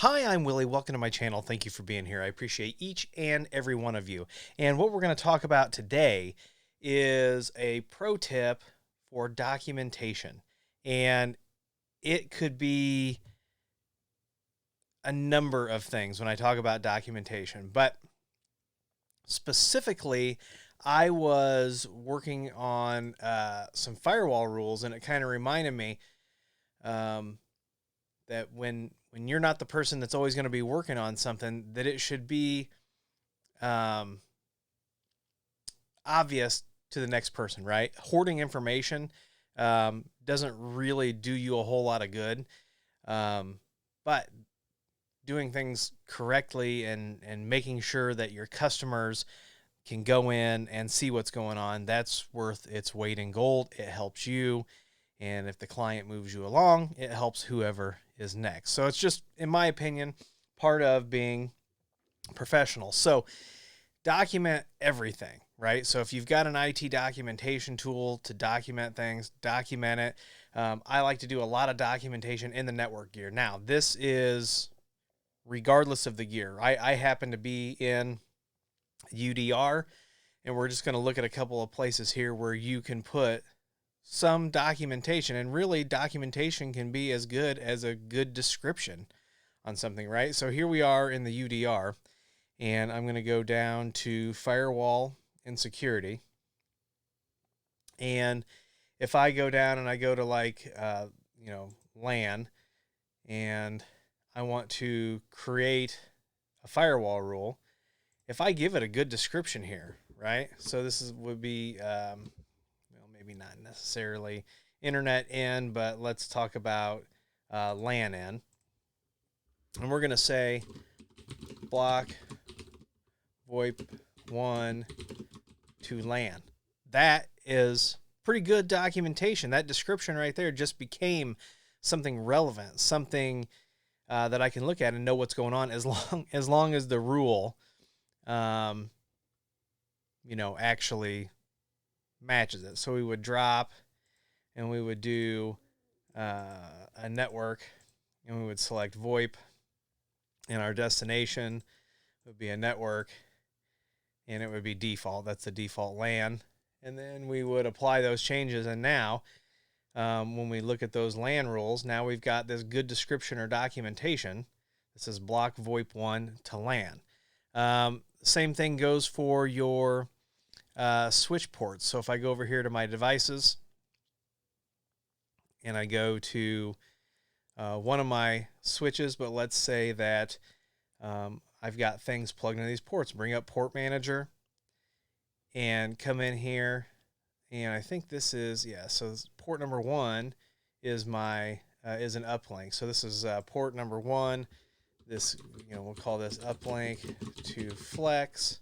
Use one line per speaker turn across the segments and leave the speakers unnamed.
Hi, I'm Willie. Welcome to my channel. Thank you for being here. I appreciate each and every one of you. And what we're going to talk about today is a pro tip for documentation. And it could be a number of things when I talk about documentation, but specifically, I was working on some firewall rules, and it kind of reminded me that when you're not the person that's always going to be working on something, that it should be obvious to the next person, right? Hoarding information doesn't really do you a whole lot of good, but doing things correctly and making sure that your customers can go in and see what's going on, that's worth its weight in gold. It helps you. And if the client moves you along, it helps whoever is next. So it's just, in my opinion, part of being professional. So document everything, right? So if you've got an IT documentation tool to document things, document it. I like to do a lot of documentation in the network gear. Now, this is regardless of the gear. I happen to be in UDR, and we're just going to look at a couple of places here where you can put some documentation, and really documentation can be as good as a good description on something, right? So here we are in the UDR, and I'm going to go down to firewall and security. And if I go down and I go to LAN, and I want to create a firewall rule, if I give it a good description here, right? So this would be, maybe not necessarily internet in, but let's talk about LAN in. And we're going to say block VoIP 1 to LAN. That is pretty good documentation. That description right there just became something relevant, something that I can look at and know what's going on, as long as the rule, actually matches it. So we would drop, and we would do a network, and we would select VoIP, and our destination would be a network, and it would be default. That's the default LAN. And then we would apply those changes, and now when we look at those LAN rules, now we've got this good description or documentation. This is block VoIP 1 to LAN. Same thing goes for your switch ports. So if I go over here to my devices and I go to one of my switches, but let's say that I've got things plugged into these ports, bring up port manager and come in here. And I think this is, so port number 1 is my, is an uplink. So this is port number 1. This, we'll call this uplink to flex.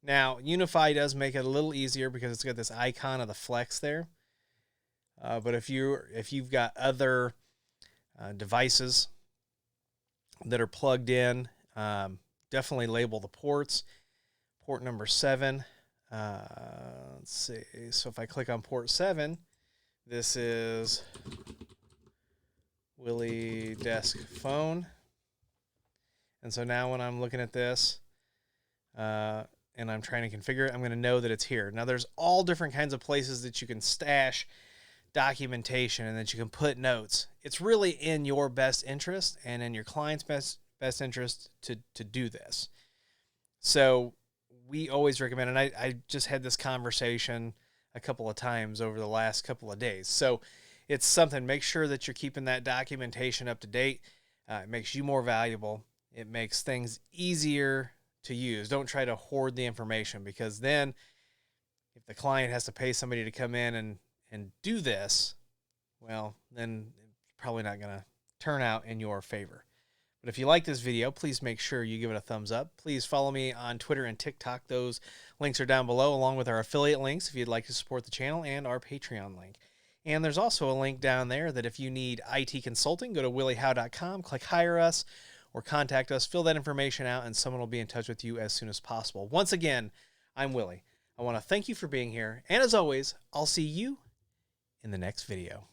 Now, Unify does make it a little easier because it's got this icon of the flex there. But if you've got other devices that are plugged in, definitely label the ports. Port number 7. Let's see. So if I click on port 7, this is Willie desk phone. And so now when I'm looking at this, and I'm trying to configure it, I'm going to know that it's here. Now, there's all different kinds of places that you can stash documentation and that you can put notes. It's really in your best interest and in your client's best interest to do this. So we always recommend, and I just had this conversation a couple of times over the last couple of days. So it's something, make sure that you're keeping that documentation up to date. It makes you more valuable. It makes things easier to use. Don't try to hoard the information, because then if the client has to pay somebody to come in and do this, well, then it's probably not going to turn out in your favor. But if you like this video, please make sure you give it a thumbs up. Please follow me on Twitter and TikTok. Those links are down below, along with our affiliate links if you'd like to support the channel, and our Patreon link. And there's also a link down there that if you need IT consulting, go to williehowe.com, click Hire Us, or contact us, fill that information out, and someone will be in touch with you as soon as possible. Once again, I'm Willie. I want to thank you for being here, and as always, I'll see you in the next video.